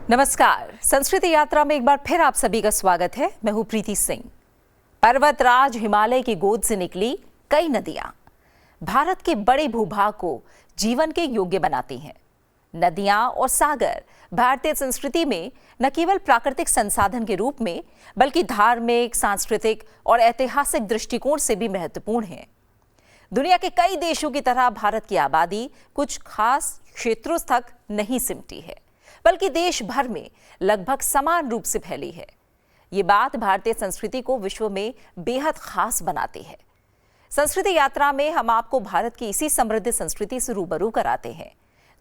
नमस्कार। संस्कृति यात्रा में एक बार फिर आप सभी का स्वागत है। मैं हूं प्रीति सिंह। पर्वतराज हिमालय की गोद से निकली कई नदियां भारत के बड़े भूभाग को जीवन के योग्य बनाती हैं। नदियां और सागर भारतीय संस्कृति में न केवल प्राकृतिक संसाधन के रूप में बल्कि धार्मिक, सांस्कृतिक और ऐतिहासिक दृष्टिकोण से भी महत्वपूर्ण हैं। दुनिया के कई देशों की तरह भारत की आबादी कुछ खास क्षेत्रों तक नहीं सिमटी है, बल्कि देश भर में लगभग समान रूप से फैली है। ये बात भारतीय संस्कृति को विश्व में बेहद खास बनाती है। संस्कृति यात्रा में हम आपको भारत की इसी समृद्ध संस्कृति से रूबरू कराते हैं।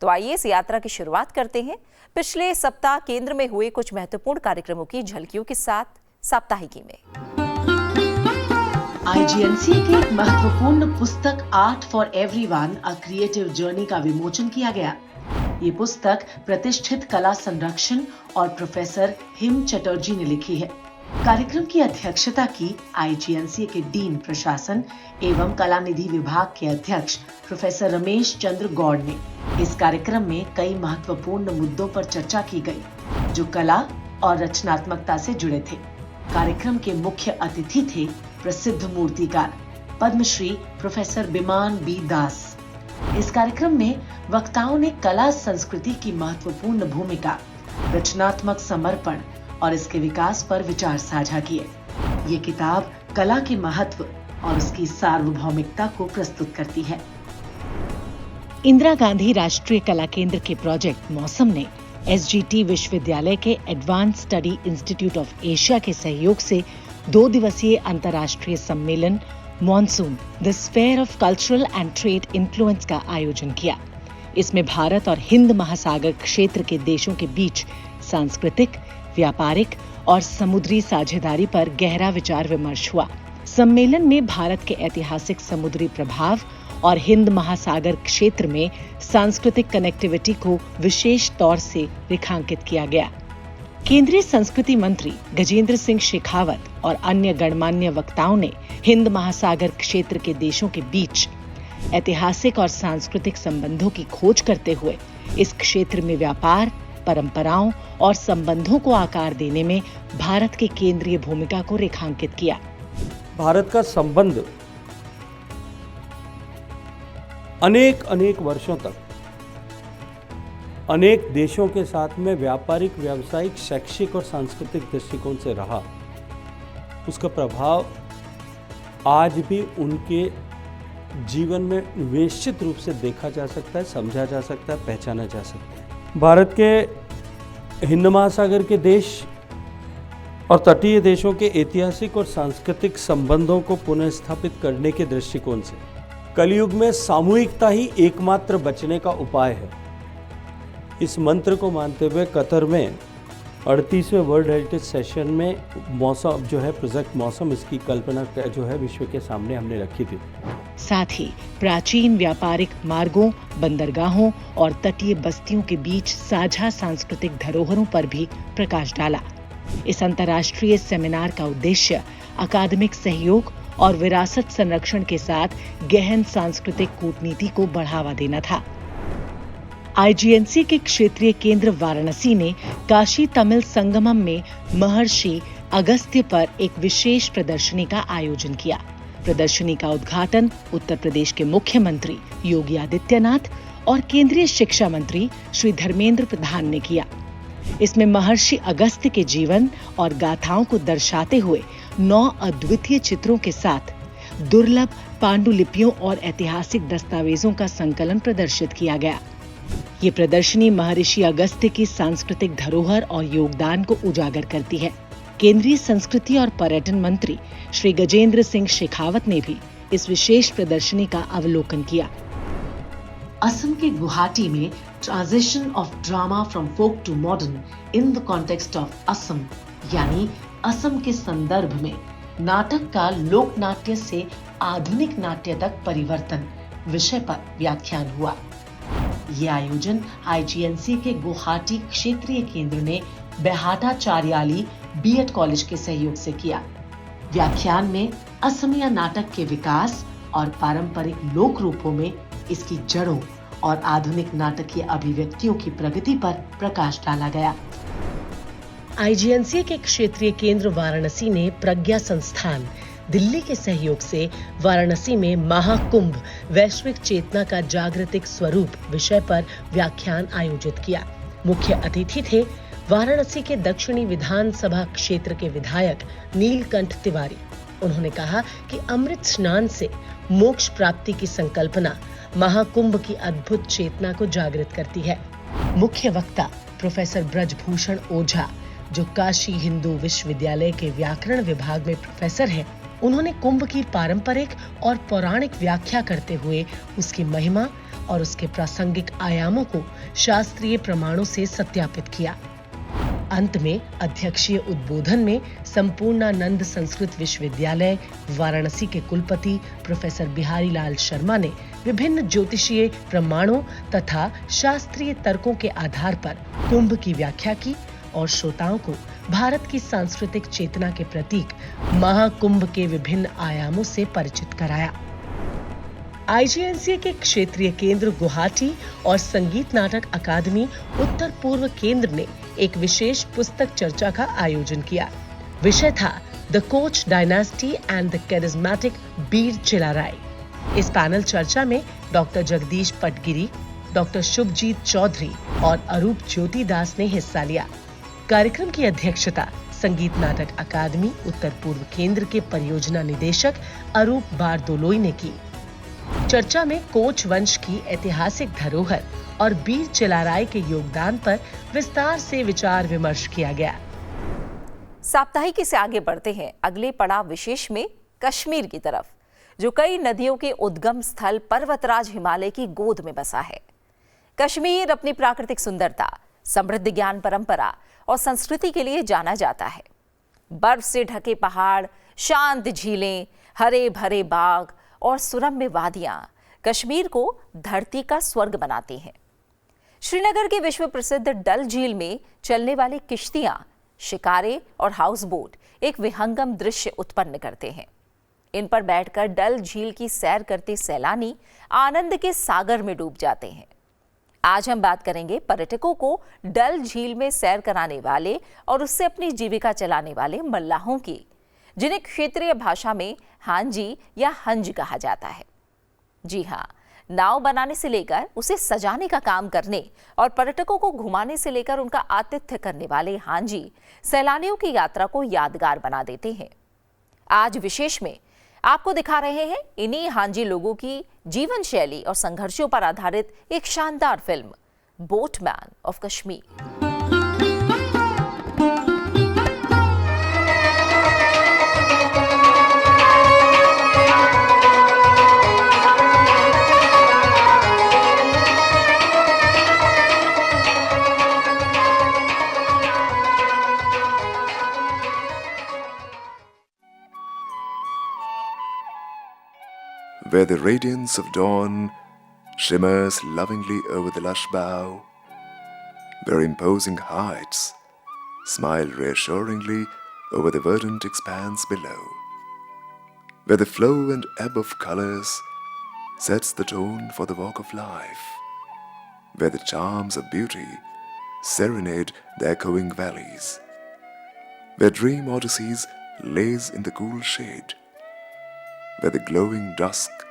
तो आइए इस यात्रा की शुरुआत करते हैं पिछले सप्ताह केंद्र में हुए कुछ महत्वपूर्ण कार्यक्रमों की झलकियों के साथ साप्ताहिकी में। IGNC की एक महत्वपूर्ण पुस्तक art for everyone a creative journey का विमोचन किया गया। ये पुस्तक प्रतिष्ठित कला संरक्षण और प्रोफेसर हिम चटर्जी ने लिखी है। कार्यक्रम की अध्यक्षता की IGNC के डीन प्रशासन एवं कला निधि विभाग के अध्यक्ष प्रोफेसर रमेश चंद्र गौड़ ने। इस कार्यक्रम में कई महत्वपूर्ण मुद्दों पर चर्चा की गई जो कला और रचनात्मकता से जुड़े थे। कार्यक्रम के मुख्य अतिथि थे प्रसिद्ध मूर्तिकार पद्मश्री प्रोफेसर बिमान बी दास। इस कार्यक्रम में वक्ताओं ने कला संस्कृति की महत्वपूर्ण भूमिका, रचनात्मक समर्पण और इसके विकास पर विचार साझा किए। ये किताब कला के महत्व और उसकी सार्वभौमिकता को प्रस्तुत करती है। इंदिरा गांधी राष्ट्रीय कला केंद्र के प्रोजेक्ट मौसम ने SGT विश्वविद्यालय के advance study institute of Asia के सहयोग से 2 दिवसीय अंतर्राष्ट्रीय सम्मेलन monsoon the sphere of cultural and trade influence का आयोजन किया। इसमें भारत और हिंद महासागर क्षेत्र के देशों के बीच सांस्कृतिक, व्यापारिक और समुद्री साझेदारी पर गहरा विचार विमर्श हुआ। सम्मेलन में भारत के ऐतिहासिक समुद्री प्रभाव और हिंद महासागर क्षेत्र में सांस्कृतिक कनेक्टिविटी को विशेष तौर से रेखांकित किया गया। केंद्रीय संस्कृति मंत्री गजेंद्र सिंह शेखावत और अन्य गणमान्य वक्ताओं ने हिंद महासागर क्षेत्र के देशों के बीच ऐतिहासिक और सांस्कृतिक संबंधों की खोज करते हुए इस क्षेत्र में व्यापार, परंपराओं और संबंधों को आकार देने में भारत के केंद्रीय भूमिका को रेखांकित किया। भारत का संबंध अनेक वर्षों तक अनेक देशों के साथ में व्यापारिक, व्यावसायिक, शैक्षिक और सांस्कृतिक दृष्टिकोण से रहा। उसका प्रभाव आज भी उनके जीवन में निश्चित रूप से देखा जा सकता है, समझा जा सकता है, पहचाना जा सकता है। भारत के हिंद महासागर के देश और तटीय देशों के ऐतिहासिक और सांस्कृतिक संबंधों को पुनः स्थापित करने के दृष्टिकोण से कलयुग में सामूहिकता ही एकमात्र बचने का उपाय है। इस मंत्र को मानते हुए कतर में 38वें वर्ल्ड हेरिटेज सेशन में मौसम जो है प्रोजेक्ट मौसम, इसकी कल्पना जो है विश्व के सामने हमने रखी थी। साथ ही प्राचीन व्यापारिक मार्गों, बंदरगाहों और तटीय बस्तियों के बीच साझा सांस्कृतिक धरोहरों पर भी प्रकाश डाला। इस अंतर्राष्ट्रीय सेमिनार का उद्देश्य अकादमिक सहयोग और विरासत संरक्षण के साथ गहन सांस्कृतिक कूटनीति को बढ़ावा देना था। IGNC के क्षेत्रीय केंद्र वाराणसी ने काशी तमिल संगमम में महर्षि अगस्त्य पर एक विशेष प्रदर्शनी का आयोजन किया। प्रदर्शनी का उद्घाटन उत्तर प्रदेश के मुख्यमंत्री योगी आदित्यनाथ और केंद्रीय शिक्षा मंत्री श्री धर्मेंद्र प्रधान ने किया। इसमें महर्षि अगस्त्य के जीवन और गाथाओं को दर्शाते हुए 9 अद्वितीय चित्रों के साथ दुर्लभ पांडुलिपियों और ऐतिहासिक दस्तावेजों का संकलन प्रदर्शित किया गया। ये प्रदर्शनी महर्षि अगस्त्य की सांस्कृतिक धरोहर और योगदान को उजागर करती है। केंद्रीय संस्कृति और पर्यटन मंत्री श्री गजेंद्र सिंह शेखावत ने भी इस विशेष प्रदर्शनी का अवलोकन किया। असम के गुवाहाटी में transition of drama from folk to modern in the context of Assam यानी असम के संदर्भ में नाटक का लोक नाट्य से आधुनिक नाट्य तक परिवर्तन विषय पर व्याख्यान हुआ। ये आयोजन IGNC के गुवाहाटी क्षेत्रीय केंद्र ने बेहाटा चारियाली B.Ed कॉलेज के सहयोग से किया। व्याख्यान में असमिया नाटक के विकास और पारंपरिक लोक रूपों में इसकी जड़ों और आधुनिक नाटकीय अभिव्यक्तियों की प्रगति पर प्रकाश डाला गया। आईजीएनसीए के क्षेत्रीय केंद्र वाराणसी ने प्रज्ञा संस्थान दिल्ली के सहयोग से वाराणसी में महाकुंभ वैश्विक चेतना का जागृतिक स्वरूप विषय पर व्याख्यान आयोजित किया। मुख्य अतिथि थे वाराणसी के दक्षिणी विधानसभा क्षेत्र के विधायक नीलकंठ तिवारी। उन्होंने कहा कि अमृत स्नान से मोक्ष प्राप्ति की संकल्पना महाकुंभ की अद्भुत चेतना को जागृत करती है। मुख्य वक्ता प्रोफेसर ब्रजभूषण ओझा, जो काशी हिंदू विश्वविद्यालय के व्याकरण विभाग में प्रोफेसर हैं, उन्होंने कुंभ की पारंपरिक और पौराणिक व्याख्या करते हुए उसकी महिमा और उसके प्रासंगिक आयामों को शास्त्रीय प्रमाणों से सत्यापित किया। अंत में अध्यक्षीय उद्बोधन में संपूर्णानंद संस्कृत विश्वविद्यालय वाराणसी के कुलपति प्रोफेसर बिहारी लाल शर्मा ने विभिन्न ज्योतिषीय प्रमाणों तथा शास्त्रीय तर्कों के आधार पर कुंभ की व्याख्या की और श्रोताओं को भारत की सांस्कृतिक चेतना के प्रतीक महाकुंभ के विभिन्न आयामों से परिचित कराया। आईजीएनसीए के क्षेत्रीय केंद्र गुवाहाटी और संगीत नाटक अकादमी उत्तर पूर्व केंद्र ने एक विशेष पुस्तक चर्चा का आयोजन किया। विषय था the Koch dynasty and the charismatic Bir Chilarai. इस पैनल चर्चा में डॉक्टर जगदीश पटगिरी, डॉक्टर शुभजीत चौधरी और अरूप ज्योति दास ने हिस्सा लिया। कार्यक्रम की अध्यक्षता संगीत नाटक अकादमी उत्तर पूर्व केंद्र के परियोजना निदेशक अरूप बारदोलोई ने की। चर्चा में कोच वंश की ऐतिहासिक धरोहर और बीर चिलाराय के योगदान पर विस्तार से विचार विमर्श किया गया। साप्ताहिकी से आगे बढ़ते हैं अगले पड़ाव विशेष में कश्मीर की तरफ, जो कई नदियों के उद्गम स्थल पर्वतराज हिमालय की गोद में बसा है। कश्मीर अपनी प्राकृतिक सुंदरता, समृद्ध ज्ञान परंपरा और संस्कृति के लिए जाना जाता है। बर्फ से ढके पहाड़, शांत झीलें, हरे भरे बाग और सुरम्य वादियां कश्मीर को धरती का स्वर्ग बनाती हैं। श्रीनगर के विश्व प्रसिद्ध डल झील में चलने वाली किश्तियां, शिकारे और हाउस बोट एक विहंगम दृश्य उत्पन्न करते हैं। इन पर बैठकर डल झील की सैर करते सैलानी आनंद के सागर में डूब जाते हैं। आज हम बात करेंगे पर्यटकों को डल झील में सैर कराने वाले और उससे अपनी जीविका चलाने वाले मल्लाहों की, जिन्हें क्षेत्रीय भाषा में हांजी या हंज कहा जाता है। जी हाँ, नाव बनाने से लेकर उसे सजाने का काम करने और पर्यटकों को घुमाने से लेकर उनका आतिथ्य करने वाले हांजी सैलानियों की यात्रा को यादगार बना देते हैं। आज विशेष में आपको दिखा रहे हैं इन्हीं हांजी लोगों की जीवन शैली और संघर्षों पर आधारित एक शानदार film boatman of Kashmir. Where the radiance of dawn shimmers lovingly over the lush bough, where imposing heights smile reassuringly over the verdant expanse below, where the flow and ebb of colors sets the tone for the walk of life, where the charms of beauty serenade the echoing valleys, where dream odysseys laze in the cool shade, where the glowing dusk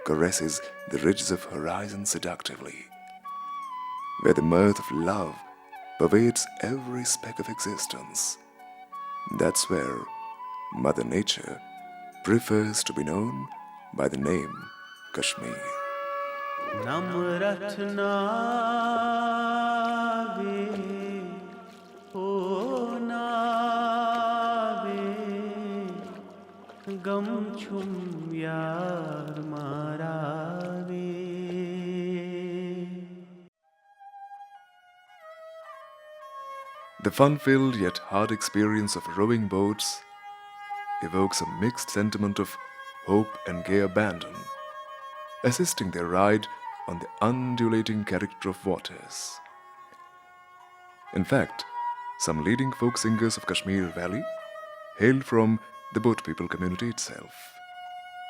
caresses the ridges of horizon seductively, where the mirth of love pervades every speck of existence. That's where Mother Nature prefers to be known by the name Kashmir. नमरथ नावे ओ नावे गम छुम यार मारावे। The fun-filled yet hard experience of rowing boats evokes a mixed sentiment of hope and gay abandon, assisting their ride on the undulating character of waters. In fact, some leading folk singers of Kashmir Valley hail from the boat people community itself.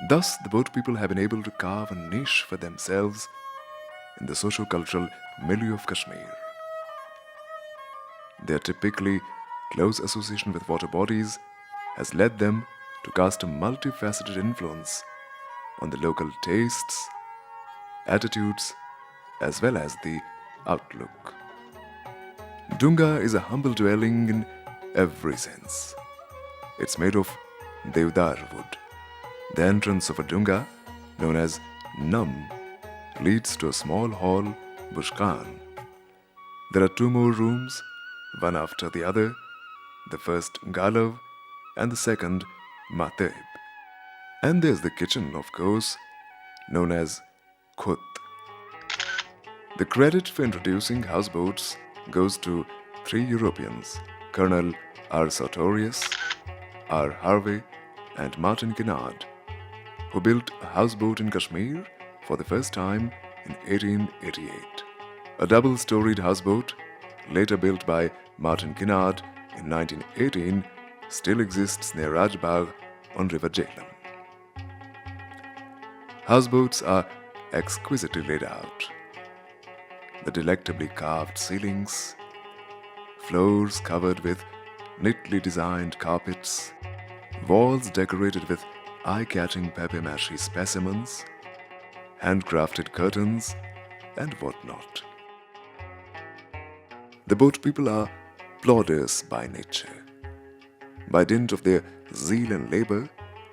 Thus, the boat people have been able to carve a niche for themselves in the socio-cultural milieu of Kashmir. They are typically close association with water bodies has led them to cast a multifaceted influence on the local tastes, attitudes, as well as the outlook. Dunga is a humble dwelling in every sense. It's made of Devdar wood. The entrance of a dunga, known as Nam, leads to a small hall, Bushkan. There are 2 more rooms, one after the other, the first Galav and the second Mateb. And there's the kitchen, of course, known as Khut. The credit for introducing houseboats goes to 3 Europeans, Colonel R. Sartorius, R. Harvey, and Martin Kinnard, who built a houseboat in Kashmir for the first time in 1888. A double-storied houseboat, later built by Martin Kinnard in 1918, still exists near Rajbagh on River Jhelum. Houseboats are exquisitely laid out. The delectably carved ceilings, floors covered with neatly designed carpets, walls decorated with eye-catching papier-mâché specimens, handcrafted curtains, and whatnot. The boat people are plodders by nature. By dint of their zeal and labor,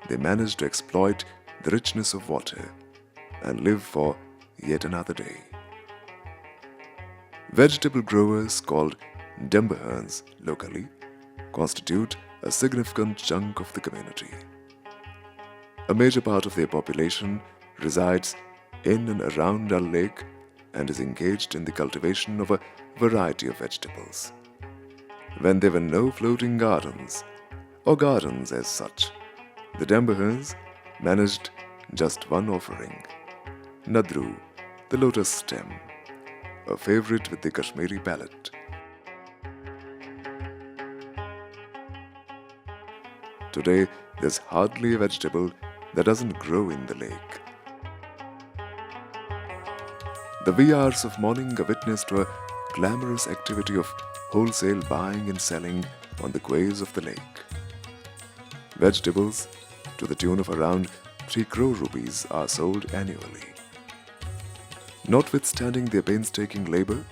they manage to exploit the richness of water and live for yet another day. Vegetable growers, called Demberhans locally, constitute a significant chunk of the community. A major part of their population resides in and around Dal Lake and is engaged in the cultivation of a variety of vegetables. When there were no floating gardens, or gardens as such, the Demberhans managed just one offering, Nadru, the lotus stem, a favorite with the Kashmiri palate. Today, there's hardly a vegetable that doesn't grow in the lake. The wee hours of morning are witness to a glamorous activity of wholesale buying and selling on the quays of the lake. Vegetables, to the tune of around 3 crore rupees, are sold annually. Notwithstanding their painstaking labor,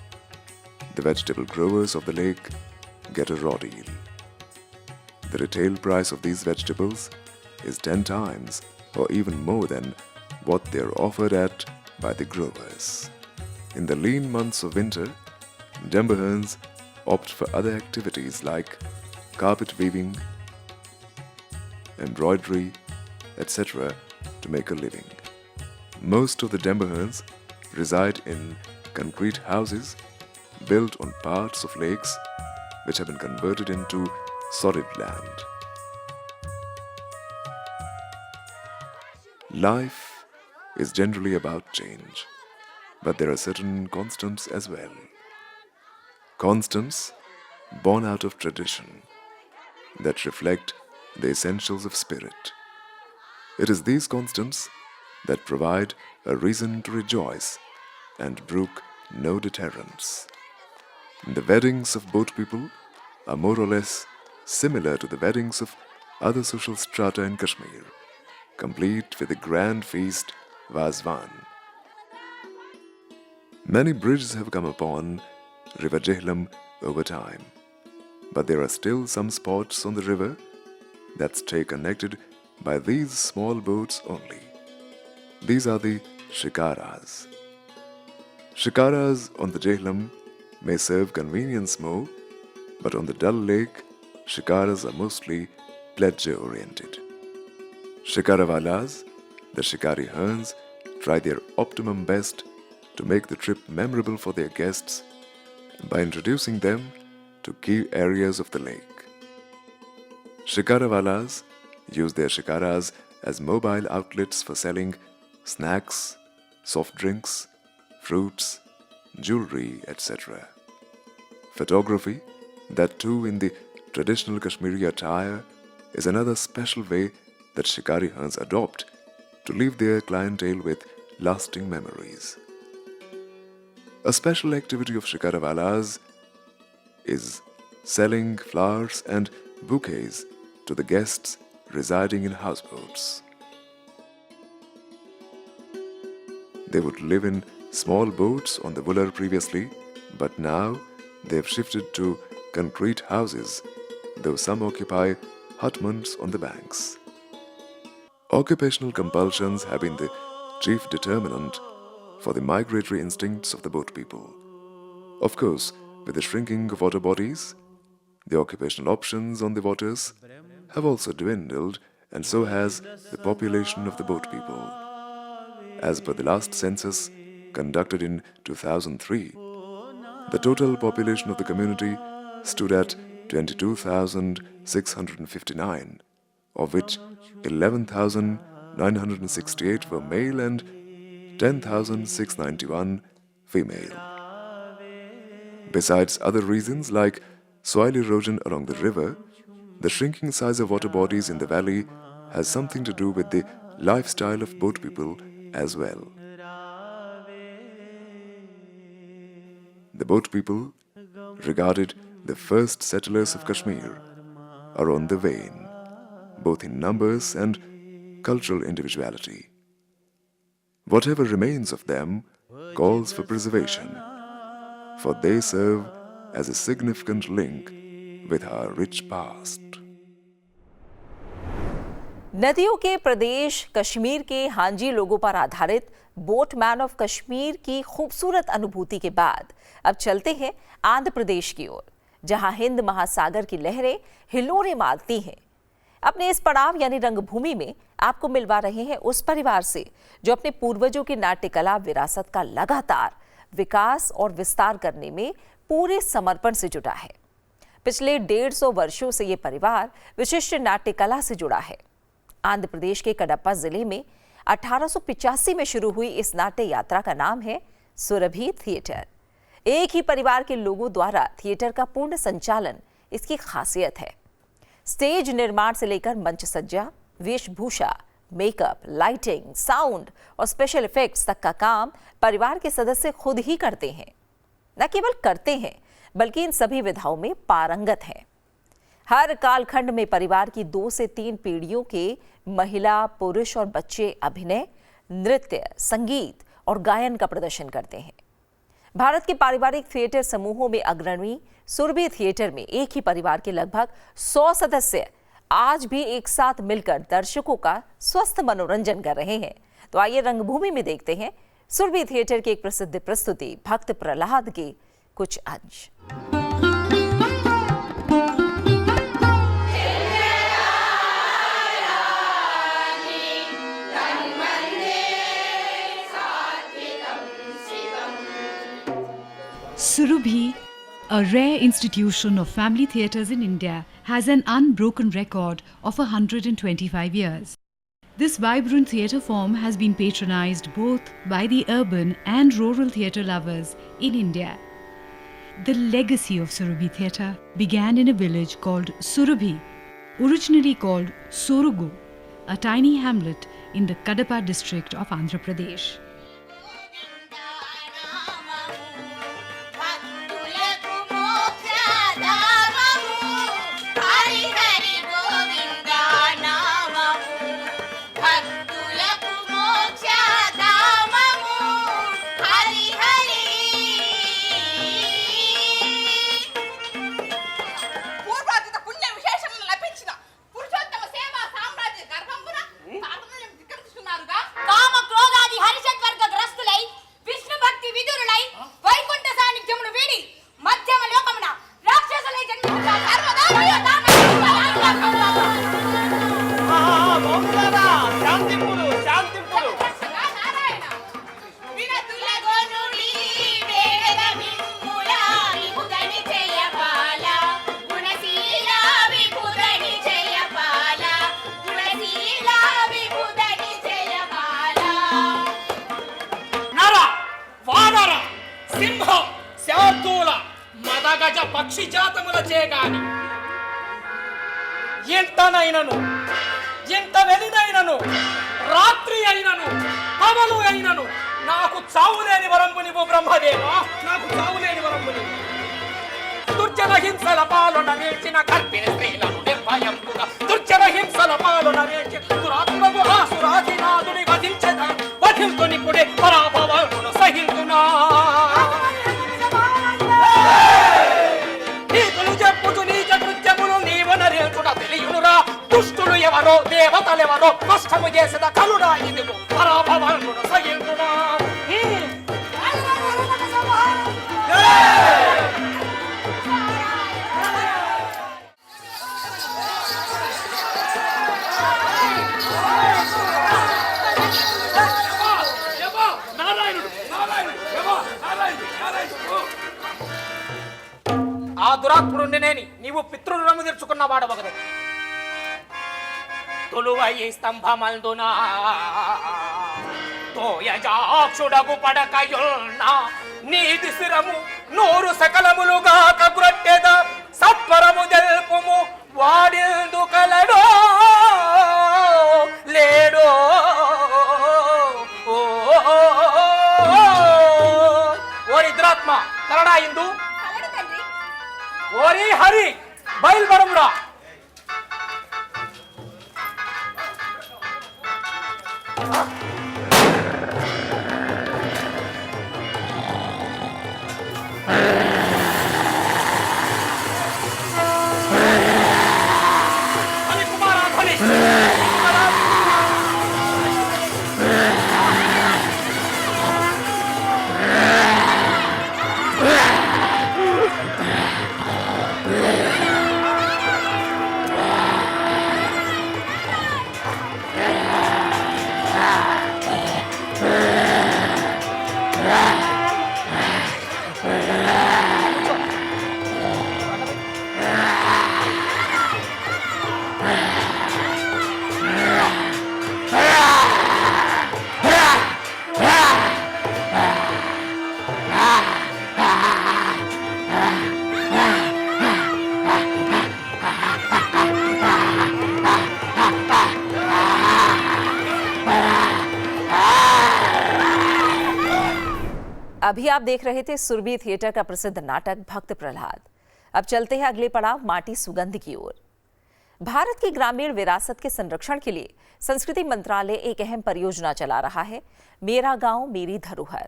the vegetable growers of the lake get a raw deal. The retail price of these vegetables is 10 times or even more than what they are offered at by the growers. In the lean months of winter, Demberhans opt for other activities like carpet weaving, embroidery, etc. to make a living. Most of the Demberhans reside in concrete houses built on parts of lakes which have been converted into solid land. Life is generally about change, but there are certain constants as well. Constants born out of tradition that reflect the essentials of spirit. It is these constants that provide a reason to rejoice and brook no deterrents. The weddings of boat people are more or less similar to the weddings of other social strata in Kashmir, complete with a grand feast, Vazwan. Many bridges have come upon River Jhelum over time, but there are still some spots on the river that stay connected by these small boats only. These are the shikaras. Shikaras on the Jhelum may serve convenience more, but on the Dal Lake, shikaras are mostly pleasure-oriented. Shikarawalas, the shikari hands, try their optimum best to make the trip memorable for their guests by introducing them to key areas of the lake. Shikarawalas use their shikaras as mobile outlets for selling snacks, soft drinks, fruits, jewelry, etc. Photography, that too in the traditional Kashmiri attire, is another special way that shikari hands adopt to leave their clientele with lasting memories. A special activity of shikarawalas is selling flowers and bouquets to the guests residing in houseboats. They would live in small boats on the Vular previously, but now they have shifted to concrete houses, though some occupy hutments on the banks. Occupational compulsions have been the chief determinant for the migratory instincts of the boat people. Of course, with the shrinking of water bodies, the occupational options on the waters have also dwindled, and so has the population of the boat people. As per the last census conducted in 2003, the total population of the community stood at 22,659, of which 11,968 were male and 10,691 female. Besides other reasons like soil erosion along the river, the shrinking size of water bodies in the valley has something to do with the lifestyle of boat people as well. The boat people, regarded the first settlers of Kashmir, are on the wane, both in numbers and cultural individuality. Whatever remains of them calls for preservation, for they serve as a significant link with our rich past. नदियों के प्रदेश कश्मीर के हांजी लोगों पर आधारित boatman of Kashmir की खूबसूरत अनुभूति के बाद अब चलते हैं आंध्र प्रदेश की ओर, जहां हिंद महासागर की लहरें हिलोरे मारती हैं। अपने इस पड़ाव यानी रंगभूमि में आपको मिलवा रहे हैं उस परिवार से जो अपने पूर्वजों की नाट्यकला विरासत का लगातार विकास और विस्तार करने में पूरे समर्पण से जुटा है। पिछले 150 वर्षों से ये परिवार विशिष्ट नाट्यकला से जुड़ा है। आंध्र प्रदेश के कडप्पा जिले में 1885 में शुरू हुई इस नाट्य यात्रा का नाम है सुरभि थिएटर। एक ही परिवार के लोगों द्वारा थिएटर का पूर्ण संचालन इसकी खासियत है। स्टेज निर्माण से लेकर मंच सज्जा, वेशभूषा, मेकअप, लाइटिंग, साउंड और स्पेशल इफेक्ट्स तक का काम परिवार के सदस्य खुद ही करते हैं। न केवल करते हैं बल्कि इन सभी विधाओं में पारंगत हैं। हर कालखंड में परिवार की 2 से 3 पीढ़ियों के महिला, पुरुष और बच्चे अभिनय, नृत्य, संगीत और गायन का प्रदर्शन करते हैं। भारत के पारिवारिक थिएटर समूहों में अग्रणी सुरभि थिएटर में एक ही परिवार के लगभग 100 सदस्य आज भी एक साथ मिलकर दर्शकों का स्वस्थ मनोरंजन कर रहे हैं। तो आइए रंगभूमि में देखते हैं सुरभि थिएटर की एक प्रसिद्ध प्रस्तुति भक्त प्रहलाद के कुछ अंश। Surabhi, a rare institution of family theatres in India, has an unbroken record of 125 years. This vibrant theatre form has been patronised both by the urban and rural theatre lovers in India. The legacy of Surabhi Theatre began in a village called Surabhi, originally called Sorugu, a tiny hamlet in the Kadapa district of Andhra Pradesh. పక్షి జాతములచే గాని ఎంతనైనను ఎంత వెలినైనను రాత్రి అయినను పగలు అయినను నాకు చావులేని వరంబు నీవు బ్రహ్మదేవా, నాకు చావులేని వరంబు నీవు. దుర్జన హింసల పాలన వేచిన గర్భిణి స్త్రీలను నిర్భయంగా దుర్జన హింసల పాలన వేచి దురాత్మకు ఆసురాధినాథుని వధించద వధింతుని పుడే పరాభవమును సహించునా నీతులు చెప్పుచు నీచ కృత్యములు నీవనరేల్చుట తెలియునురా దుష్టులు ఎవరో దేవతలెవరో కష్టము చేసిన కలుడా ఇదిగో పరాభవమును సహించునా ఆ దురాత్ముడు నేని నీవు పితృరుణము తీర్చుకున్న వాడవగదు తొలువై స్తంభమందునా తోయజాక్షుడగు పడకయుల్నా నీతి శిరము నూరు సకలములుగా కగురట్టెద సత్వరము జల్పుము వాడిందు కలడో లేడో ఓరి దురాత్మ కలడా ఇందు ఓరి హరి బయలుపడమురా హరి కుమారా హరి अभी आप देख रहे थे सुरभि थिएटर का प्रसिद्ध नाटक भक्त प्रहलाद। अब चलते हैं अगले पड़ाव माटी सुगंध की ओर। भारत की ग्रामीण विरासत के संरक्षण के लिए संस्कृति मंत्रालय एक अहम परियोजना चला रहा है, मेरा गांव मेरी धरोहर।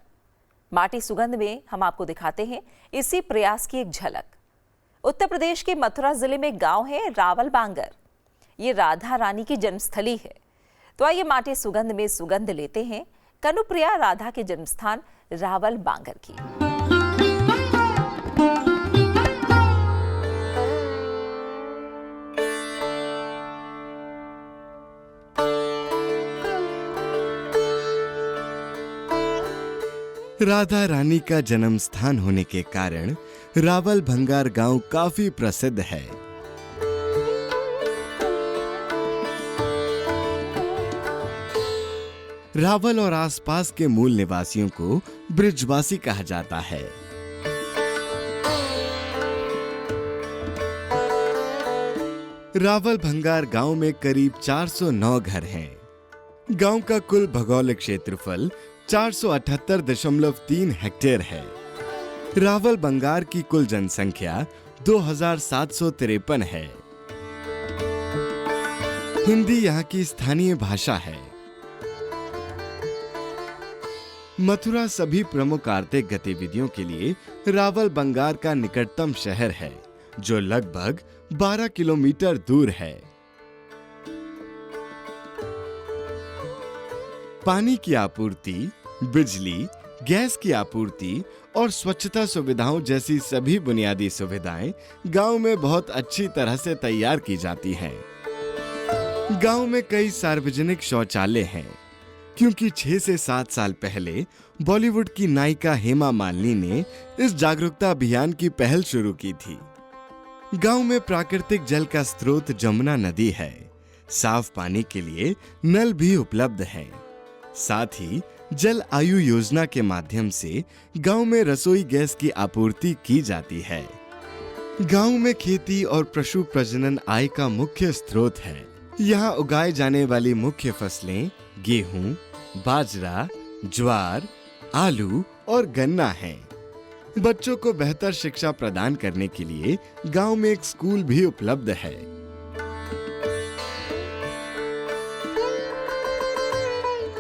माटी सुगंध में हम आपको दिखाते हैं इसी प्रयास की एक झलक। उत्तर प्रदेश के मथुरा जिले में गांव है रावल बांगर। ये राधा रानी की जन्मस्थली है। तो आइए माटी सुगंध में सुगंध लेते हैं कनुप्रिया राधा के जन्मस्थान रावल बांगर की। राधा रानी का जन्म स्थान होने के कारण रावल भंगार गांव काफी प्रसिद्ध है। रावल और आसपास के मूल निवासियों को ब्रिजवासी कहा जाता है। रावल भंगार गांव में करीब 409 घर हैं। गांव का कुल भौगोलिक क्षेत्रफल 478.3 हेक्टेयर है। रावल बंगार की कुल जनसंख्या 2753 है। हिंदी यहाँ की स्थानीय भाषा है। मथुरा सभी प्रमुख आर्थिक गतिविधियों के लिए रावल बंगार का निकटतम शहर है, जो लगभग 12 किलोमीटर दूर है। पानी की आपूर्ति, बिजली, गैस की आपूर्ति और स्वच्छता सुविधाओं जैसी सभी बुनियादी सुविधाएं गांव में बहुत अच्छी तरह से तैयार की जाती हैं। गांव में कई सार्वजनिक शौचालय हैं, क्योंकि 6 से 7 साल पहले बॉलीवुड की नायिका हेमा मालिनी ने इस जागरूकता अभियान की पहल शुरू की थी। गांव में प्राकृतिक जल का स्रोत जमुना नदी है। साफ पानी के लिए नल भी उपलब्ध है। साथ ही जल आयु योजना के माध्यम से गांव में रसोई गैस की आपूर्ति की जाती है। गांव में खेती और पशु प्रजनन आय का मुख्य स्रोत है। यहाँ उगाए जाने वाली मुख्य फसलें गेहूं, बाजरा, ज्वार, आलू और गन्ना हैं। बच्चों को बेहतर शिक्षा प्रदान करने के लिए गांव में एक स्कूल भी उपलब्ध है।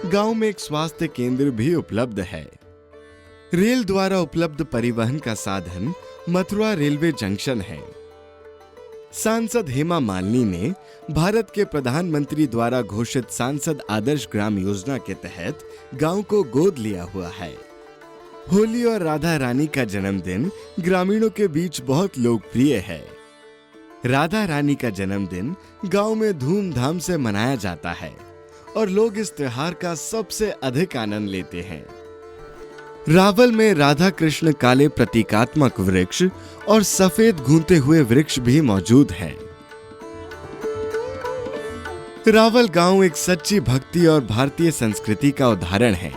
गांव में एक स्वास्थ्य केंद्र भी उपलब्ध है। रेल द्वारा उपलब्ध परिवहन का साधन मथुरा रेलवे जंक्शन है। सांसद हेमा मालिनी ने भारत के प्रधानमंत्री द्वारा घोषित सांसद आदर्श ग्राम योजना के तहत गांव को गोद लिया हुआ है। होली और राधा रानी का जन्मदिन ग्रामीणों के बीच बहुत लोकप्रिय है। राधा रानी का जन्मदिन गांव में धूमधाम से मनाया जाता है और लोग इस त्योहार का सबसे अधिक आनंद लेते हैं। रावल में राधा कृष्ण काले प्रतीकात्मक वृक्ष और सफेद घूमते हुए वृक्ष भी मौजूद हैं। रावल गांव एक सच्ची भक्ति और भारतीय संस्कृति का उदाहरण है।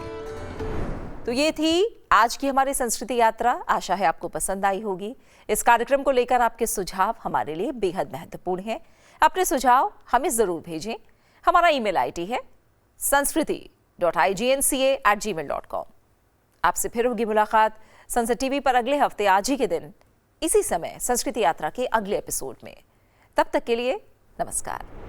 तो ये थी आज की हमारी संस्कृति यात्रा। आशा है आपको पसंद आई होगी। इस कार्यक्रम को लेकर आपके सुझाव हमारे लिए बेहद महत्वपूर्ण हैं। अपने सुझाव हमें जरूर भेजें। हमारा ईमेल आईडी है sanskriti.ignca@gmail.com। आपसे फिर होगी मुलाकात संसद टीवी पर अगले हफ्ते आज ही के दिन इसी समय संस्कृति यात्रा के अगले एपिसोड में। तब तक के लिए नमस्कार।